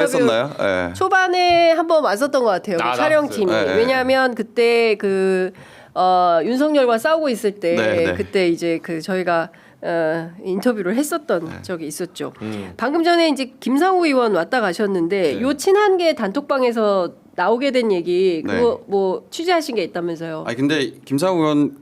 했었나요? 네. 초반에 한번 왔었던 것 같아요. 그 촬영팀이. 네. 왜냐하면 그때 윤석열과 싸우고 있을 때 네. 그때 이제 저희가 인터뷰를 했었던 적이 있었죠. 방금 전에 이제 김상우 의원 왔다 가셨는데 요 친한계 단톡방에서 나오게 된 얘기 그거 뭐 취재하신 게 있다면서요? 아니 근데 김상우 의원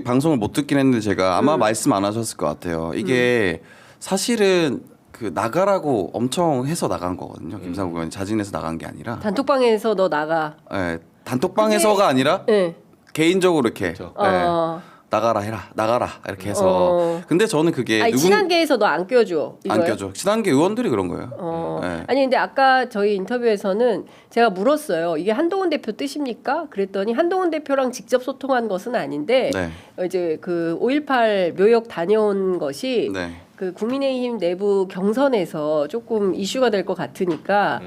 방송을 못 듣긴 했는데 제가 아마 말씀 안 하셨을 것 같아요. 이게 사실은 나가라고 엄청 해서 나간 거거든요. 김상우 의원이 자진해서 나간 게 아니라 단톡방에서 너 나가. 네, 단톡방에서가 아니라 개인적으로 이렇게 나가라 해라 나가라 이렇게 해서 근데 저는 그게 친한계에서 너 안 껴줘. 이거예요? 안 껴줘. 친한계 의원들이 그런 거예요. 네. 아니 근데 아까 저희 인터뷰에서는 제가 물었어요. 이게 한동훈 대표 뜻입니까? 그랬더니 한동훈 대표랑 직접 소통한 것은 아닌데 이제 5.18 묘역 다녀온 것이 국민의힘 내부 경선에서 조금 이슈가 될 것 같으니까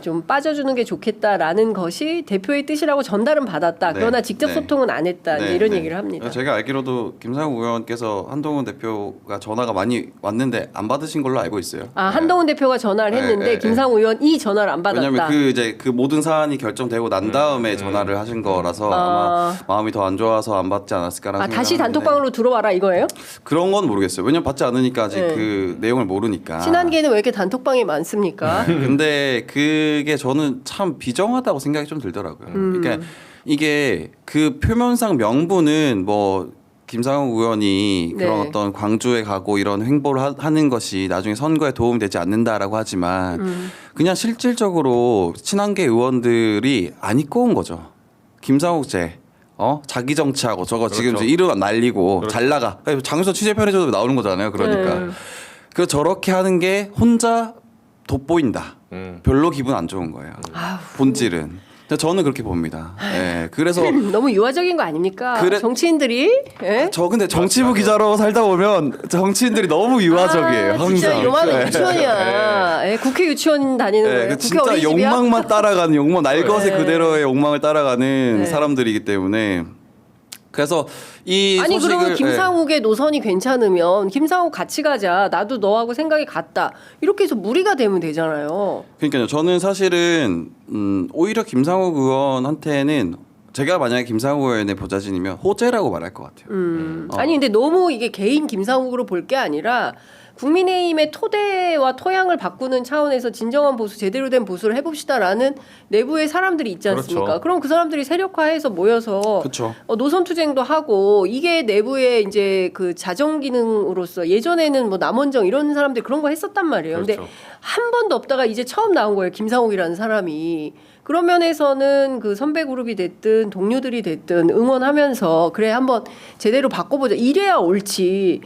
좀 빠져주는 게 좋겠다라는 것이 대표의 뜻이라고 전달은 받았다. 그러나 직접 소통은 안 했다. 이런 얘기를 합니다. 제가 알기로도 김상우 의원께서 한동훈 대표가 전화가 많이 왔는데 안 받으신 걸로 알고 있어요. 한동훈 대표가 전화를 했는데 김상우 의원이 전화를 안 받았다. 왜냐하면 그 모든 사안이 결정되고 난 다음에 전화를 하신 거라서 아마 마음이 더 안 좋아서 안 받지 않았을까라는 생각을 다시 단톡방으로 들어와라 이거예요? 그런 건 모르겠어요. 왜냐면 받지 않으니까 아직 그 내용을 모르니까. 친한계는 왜 이렇게 단톡방이 많습니까? 근데 그게 저는 참 비정하다고 생각이 좀 들더라고요. 그러니까 이게 그 표면상 명분은 뭐 김상우 의원이 그런 어떤 광주에 가고 이런 행보를 하는 것이 나중에 선거에 도움이 되지 않는다라고 하지만 그냥 실질적으로 친한계 의원들이 안 입고 온 거죠. 김상욱제 자기 정치하고 저거 지금 이름 날리고 잘 나가. 장유서 취재편에서도 나오는 거잖아요. 그러니까 그 저렇게 하는 게 혼자 돋보인다. 별로 기분 안 좋은 거예요. 본질은. 저는 그렇게 봅니다. 그래서 너무 유화적인 거 아닙니까? 정치인들이. 저 근데 정치부 기자로 살다 보면 정치인들이 너무 유화적이에요. 항상. 진짜 요만한 유치원이야. 국회 유치원 다니는 거예요. 국회 진짜 어린이집이야? 욕망만 따라가는 날 것의 그대로의 욕망을 따라가는 사람들이기 때문에. 그래서 이 아니 소식을 그러면 김상욱의 노선이 괜찮으면 김상욱 같이 가자. 나도 너하고 생각이 같다. 이렇게 해서 무리가 되면 되잖아요. 그러니까요. 저는 사실은 오히려 김상욱 의원한테는 제가 만약에 김상욱 의원의 보좌진이면 호재라고 말할 것 같아요. 아니 근데 너무 이게 개인 김상욱으로 볼 게 아니라 국민의힘의 토대와 토양을 바꾸는 차원에서 진정한 보수, 제대로 된 보수를 해봅시다라는 내부의 사람들이 있지 않습니까? 그럼 그 사람들이 세력화해서 모여서 노선 투쟁도 하고 이게 내부의 이제 자정 기능으로서 예전에는 뭐 남원정 이런 사람들이 그런 거 했었단 말이에요. 근데 한 번도 없다가 이제 처음 나온 거예요. 김상욱이라는 사람이. 그런 면에서는 선배 그룹이 됐든 동료들이 됐든 응원하면서 그래 한번 제대로 바꿔보자 이래야 옳지.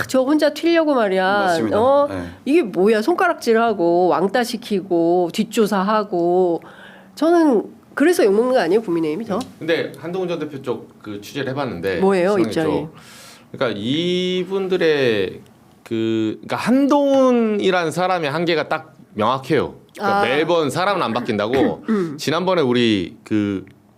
저 혼자 튀려고 말이야. 이게 뭐야 손가락질하고 왕따 시키고 뒷조사하고 저는 그래서 욕먹는 거 아니에요 국민의힘이 저? 근데 한동훈 전 대표 쪽 취재를 해봤는데 뭐예요 입장이? 그러니까 이분들의 그러니까 한동훈이라는 사람의 한계가 딱 명확해요. 그러니까 매번 사람은 안 바뀐다고. 지난번에 우리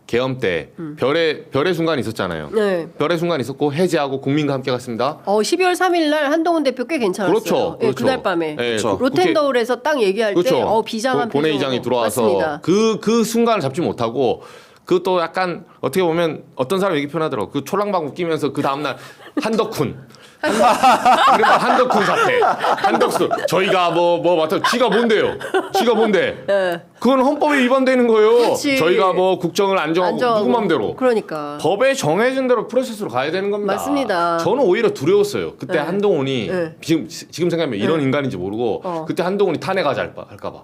계엄 때 별의 순간이 있었잖아요. 별의 순간이 있었고 해제하고 국민과 함께 갔습니다. 12월 3일 날 한동훈 대표 꽤 괜찮았어요. 그렇죠. 그날 밤에 로텐더홀에서 딱 얘기할 때 비장한 표정. 본회의장이 들어와서 그 순간을 잡지 못하고 그것도 약간 어떻게 보면 어떤 사람 얘기 표현하더라고. 그 촐랑방구 끼면서 그 다음날 한덕훈. 한덕훈 사태. 한덕수. 저희가 뭐 맡아. 지가 뭔데요? 지가 뭔데? 그건 헌법에 위반되는 거예요. 그렇지. 저희가 뭐 국정을 안정하고 누구 맘대로. 그러니까. 법에 정해진 대로 프로세스로 가야 되는 겁니다. 맞습니다. 저는 오히려 두려웠어요. 그때 한동훈이 지금 생각하면 이런 인간인지 모르고 그때 한동훈이 탄핵하지 할까 봐.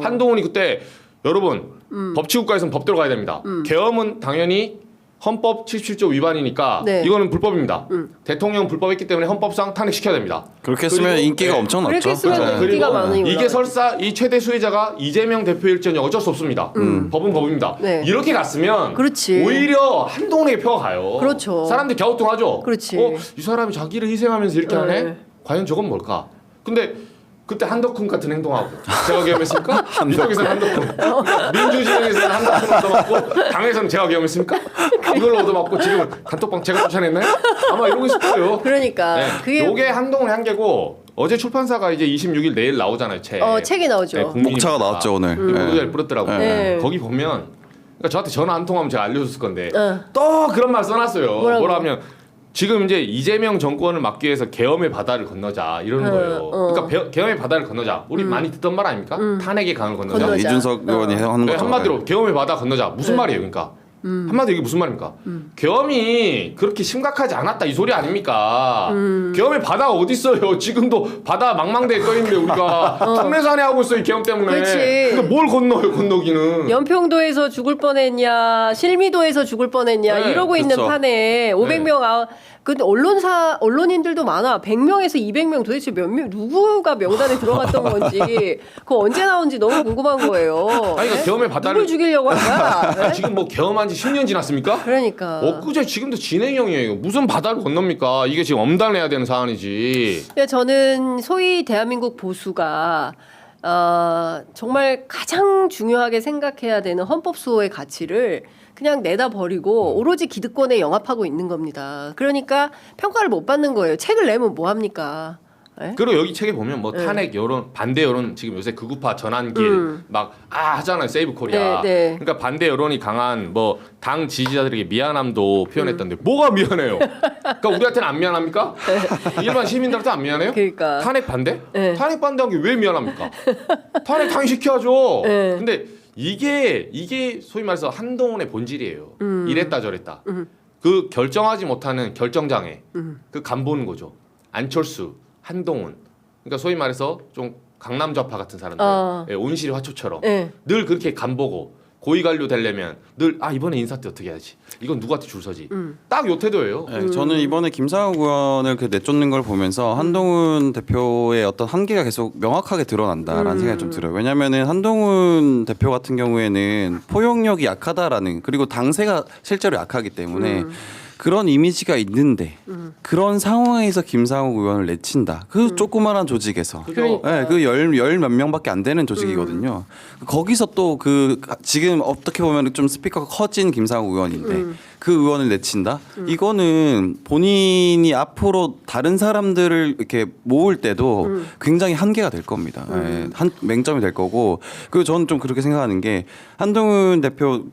한동훈이 그때 여러분 법치국가에서는 법대로 가야 됩니다. 계엄은 당연히 헌법 77조 위반이니까 이거는 불법입니다. 대통령 불법했기 때문에 헌법상 탄핵시켜야 됩니다. 그렇게 했으면 인기가 엄청 났죠. 그렇게 했으면 인기가 많으니 이게 설사 이 최대 수혜자가 이재명 대표일지언정 어쩔 수 없습니다. 법은 법입니다. 이렇게 갔으면 오히려 한동훈에게 표가 가요. 그렇죠. 사람들이 갸우뚱하죠. 그렇지. 이 사람이 자기를 희생하면서 이렇게 하네? 과연 저건 뭘까? 근데 그때 한덕훈 같은 행동하고 제가 계엄했습니까? 민주당에서는 한덕훈, 민주진영에서는 한덕훈 얻어맞고 당에서는 제가 계엄했습니까? 이걸 얻어맞고 지금은 단톡방 제가 쫓아냈나요? 아마 이러고 있을 거예요. 그러니까 그게 한동훈의 한계고 어제 출판사가 이제 26일 내일 나오잖아요, 책. 책이 나오죠. 네, 국민이 목차가 보다. 나왔죠 오늘. 모두잘 뿌렸더라고요. 네. 거기 보면 그러니까 저한테 전화 한 통하면 제가 알려줬을 건데 또 그런 말 써놨어요. 뭐라면 지금 이제 이재명 정권을 막기 위해서 계엄의 바다를 건너자 이러는 거예요. 그러니까 계엄의 바다를 건너자. 우리 많이 듣던 말 아닙니까? 탄핵의 강을 건너자. 건너자. 이준석 의원이 하는 네, 거죠. 한마디로 계엄의 바다 건너자. 무슨 말이에요, 그러니까? 한마디로 이게 무슨 말입니까? 계엄이 그렇게 심각하지 않았다 이 소리 아닙니까? 계엄의 바다가 어디 있어요? 지금도 바다 망망대해 떠 있는데 우리가 청래산에 하고 있어요, 이 계엄 때문에. 그렇지. 근데 뭘 건너요, 건너기는? 연평도에서 죽을 뻔했냐, 실미도에서 죽을 뻔했냐 네, 이러고 있는 그쵸. 판에 500명 근데 언론인들도 많아. 100명에서 200명 도대체 몇 명 누구가 명단에 들어갔던 건지 그거 언제 나온지 너무 궁금한 거예요. 아니, 그러니까 계엄의 바다를 누굴 죽이려고 한 거야? 네? 지금 뭐 계엄한 지 10년 지났습니까? 그러니까. 엊그제 지금도 진행형이에요. 무슨 바다를 건넙니까? 이게 지금 엄단해야 되는 사안이지. 근데 저는 소위 대한민국 보수가 정말 가장 중요하게 생각해야 되는 헌법 수호의 가치를 그냥 내다 버리고 오로지 기득권에 영합하고 있는 겁니다. 그러니까 평가를 못 받는 거예요. 책을 내면 뭐 합니까? 네? 그리고 여기 책에 보면 뭐 탄핵 여론, 반대 여론 지금 요새 극우파 전환길 막 하잖아요. 세이브 코리아. 네. 그러니까 반대 여론이 강한 뭐 당 지지자들에게 미안함도 표현했던데 뭐가 미안해요? 그러니까 우리한테는 안 미안합니까? 일반 시민들한테 안 미안해요? 그러니까. 탄핵 반대? 네. 탄핵 반대한 게 왜 미안합니까? 탄핵 당시켜야죠. 네. 근데 이게 소위 말해서 한동훈의 본질이에요. 이랬다 저랬다. 그 결정하지 못하는 결정장애. 그 간 보는 거죠. 안철수, 한동훈. 그러니까 소위 말해서 좀 강남 좌파 같은 사람들. 예, 온실이 화초처럼. 네. 늘 그렇게 간 보고 고위 관료 되려면 늘 이번에 인사 때 어떻게 해야지. 이건 누구한테 줄 서지. 딱 요 태도예요. 네, 저는 이번에 김상욱 의원을 그 내쫓는 걸 보면서 한동훈 대표의 어떤 한계가 계속 명확하게 드러난다라는 생각이 좀 들어요. 왜냐하면은 한동훈 대표 같은 경우에는 포용력이 약하다라는 그리고 당세가 실제로 약하기 때문에 그런 이미지가 있는데 그런 상황에서 김상욱 의원을 내친다. 그 조그마한 조직에서, 그러니까. 그 열 몇 명밖에 안 되는 조직이거든요. 거기서 또 그 지금 어떻게 보면 좀 스피커가 커진 김상욱 의원인데 그 의원을 내친다. 이거는 본인이 앞으로 다른 사람들을 이렇게 모을 때도 굉장히 한계가 될 겁니다. 예, 한 맹점이 될 거고. 그리고 저는 좀 그렇게 생각하는 게 한동훈 대표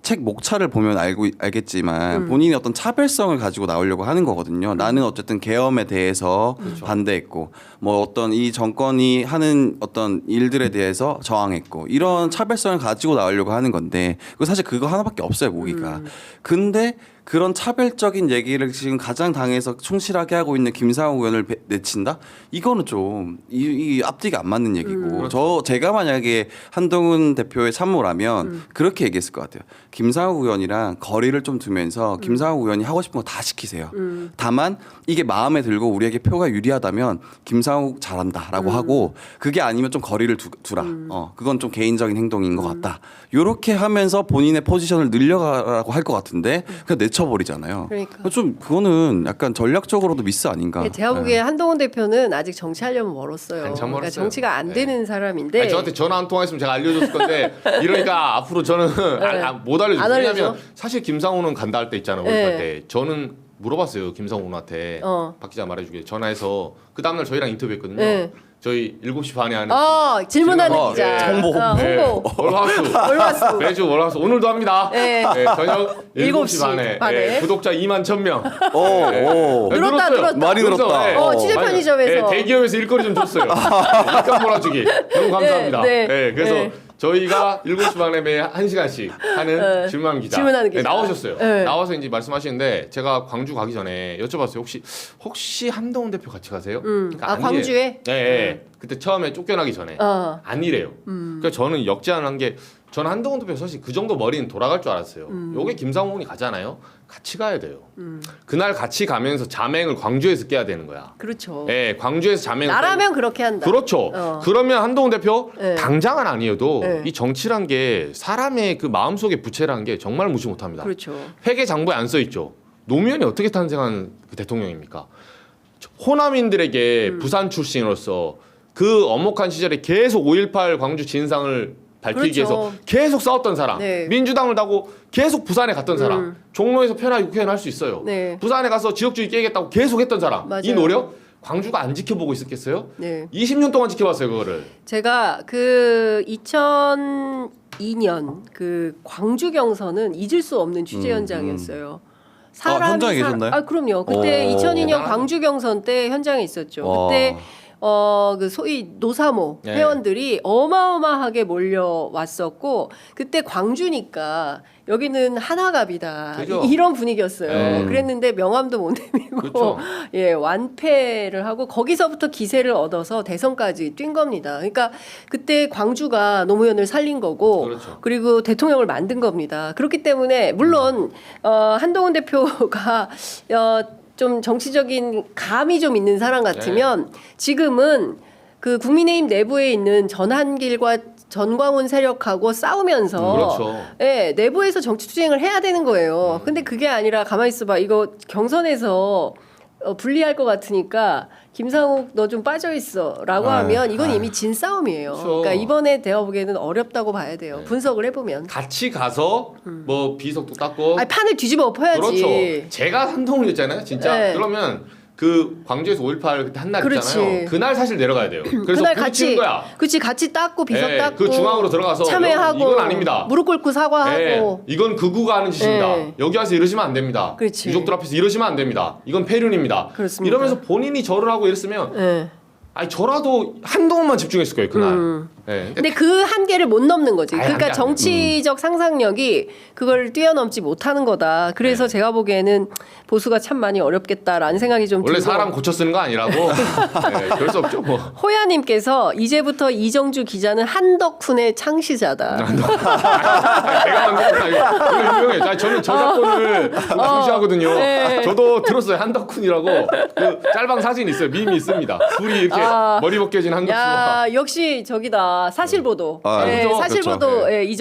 책 목차를 보면 알겠지만 본인이 어떤 차별성을 가지고 나오려고 하는 거거든요. 나는 어쨌든 계엄에 대해서 반대했고 뭐 어떤 이 정권이 하는 어떤 일들에 대해서 저항했고 이런 차별성을 가지고 나오려고 하는 건데 사실 그거 하나밖에 없어요, 모기가. 근데 그런 차별적인 얘기를 지금 가장 당에서 충실하게 하고 있는 김상욱 의원을 내친다? 이거는 좀 이 앞뒤가 안 맞는 얘기고 제가 만약에 한동훈 대표의 참모라면 그렇게 얘기했을 것 같아요. 김상욱 의원이랑 거리를 좀 두면서 김상욱 의원이 하고 싶은 거 다 시키세요. 다만 이게 마음에 들고 우리에게 표가 유리하다면 김상욱 잘한다라고 하고 그게 아니면 좀 거리를 두라. 그건 좀 개인적인 행동인 것 같다. 이렇게 하면서 본인의 포지션을 늘려가라고 할 것 같은데 그냥 내쳐버리잖아요. 그러니까. 좀 그거는 약간 전략적으로도 미스 아닌가. 제가 보기에 한동훈 대표는 아직 정치하려면 멀었어요. 한참 그러니까 멀었어요. 정치가 안 되는 사람인데. 아니, 저한테 전화 한 통화했으면 제가 알려줬을 건데 이러니까 앞으로 저는 못 알려줘요. 안 알려줘? 왜냐하면 사실 김상훈은 간다 할 때 있잖아요. 올할 때 저는 물어봤어요. 김상훈한테 박 기자 말해주게 전화해서 그 다음날 저희랑 인터뷰했거든요. 저희 7시 반에 하는 질문하는 시간. 기자. 홍보. 홍보. 월화수 매주 월화수 오늘도 합니다. 네. 저녁 7시 반에 구독자 2만 1,000명. 늘었다. 많이 늘었다. 취재 편의점에서. 대기업에서 일거리 좀 줬어요. 일감 몰아주기 너무 감사합니다. 그래서 저희가 7시 반에 매 1시간씩 하는 질문하는 기자. 질문하는 기자. 나오셨어요. 네. 나와서 이제 말씀하시는데 제가 광주 가기 전에 여쭤봤어요. 혹시 한동훈 대표 같이 가세요? 그러니까 아니래요. 광주에? 네. 그때 처음에 쫓겨나기 전에 아니래요. 그러니까 저는 역제안한 게 저는 한동훈 대표 사실 그 정도 머리는 돌아갈 줄 알았어요. 요게 김상훈이 가잖아요. 같이 가야 돼요. 그날 같이 가면서 자맹을 광주에서 깨야 되는 거야. 그렇죠. 네, 광주에서 자맹을 나라면 그렇게 한다. 그렇죠. 그러면 한동훈 대표 네. 당장은 아니어도 네. 이 정치란 게 사람의 그 마음속의 부채라는 게 정말 무시 못합니다. 그렇죠. 회계 장부에 안 써 있죠. 노무현이 어떻게 탄생한 그 대통령입니까? 호남인들에게 부산 출신으로서 그 엄혹한 시절에 계속 5.18 광주 진상을 밝히기 그렇죠. 위해서 계속 싸웠던 사람, 네. 민주당을 다고 계속 부산에 갔던 사람, 종로에서 편하게 국회의원 할 수 있어요. 네. 부산에 가서 지역주의 깨겠다고 계속 했던 사람, 맞아요. 이 노력 광주가 안 지켜보고 있었겠어요? 네. 20년 동안 지켜봤어요 그거를. 제가 그 2002년 그 광주 경선은 잊을 수 없는 취재 현장이었어요. 현장에 계셨나요? 그럼요. 그때 오. 2002년 대단하네. 광주 경선 때 현장에 있었죠. 와. 그때 그 소위 노사모 네. 회원들이 어마어마하게 몰려왔었고 그때 광주니까 여기는 하나갑이다 그죠? 이런 분위기였어요. 네. 그랬는데 명함도 못 내밀고 그렇죠. 예 완패를 하고 거기서부터 기세를 얻어서 대선까지 뛴 겁니다. 그러니까 그때 광주가 노무현을 살린 거고 그렇죠. 그리고 대통령을 만든 겁니다. 그렇기 때문에 물론 한동훈 대표가 좀 정치적인 감이 좀 있는 사람 같으면 지금은 그 국민의힘 내부에 있는 전한길과 전광훈 세력하고 싸우면서 그렇죠. 예, 내부에서 정치 투쟁을 해야 되는 거예요. 근데 그게 아니라 가만히 있어봐. 이거 경선에서 불리할 것 같으니까 김상욱 너 좀 빠져 있어라고 하면 이건 이미 진 싸움이에요. 그렇죠. 그러니까 이번에 대화 보기에는 어렵다고 봐야 돼요. 네. 분석을 해보면. 같이 가서 뭐 비석도 닦고. 아니, 판을 뒤집어 엎어야지. 그렇죠. 제가 한동훈이었잖아요, 진짜. 네. 그러면 그 광주에서 5.18 그때 한날 그렇지. 있잖아요. 그날 사실 내려가야 돼요. 그래서 그날 부딪히는 거야. 그치 같이 닦고 비석 네, 닦고 그 중앙으로 들어가서 참여하고 이건 아닙니다. 무릎 꿇고 사과하고 네, 이건 극우가 하는 짓입니다. 네. 여기 와서 이러시면 안 됩니다. 그렇지. 유족들 앞에서 이러시면 안 됩니다. 이건 폐륜입니다. 그렇습니다. 이러면서 본인이 절을 하고 이랬으면 네. 아니 저라도 한동훈만 집중했을 거예요 그날. 네. 근데 그 한계를 못 넘는 거지. 아예 그러니까 한계 안 정치적 상상력이 그걸 뛰어넘지 못하는 거다. 그래서 네. 제가 보기에는 보수가 참 많이 어렵겠다라는 생각이 좀 원래 들고. 사람 고쳐 쓰는 거 아니라고. 네, 그럴 수 없죠 뭐. 호야님께서 이제부터 이정주 기자는 한덕훈의 창시자다. 제가 만든 건 아니고 이거 유명해. 저는 저작권을 무시하거든요. 네. 저도 들었어요 한덕훈이라고 그 짤방 사진 있어요. 밈이 있습니다. 둘이 이렇게 머리 벗겨진 한덕수와. 야 역시 저기다 사실보도. 아, 네, 그죠? 사실보도 그렇죠. 예,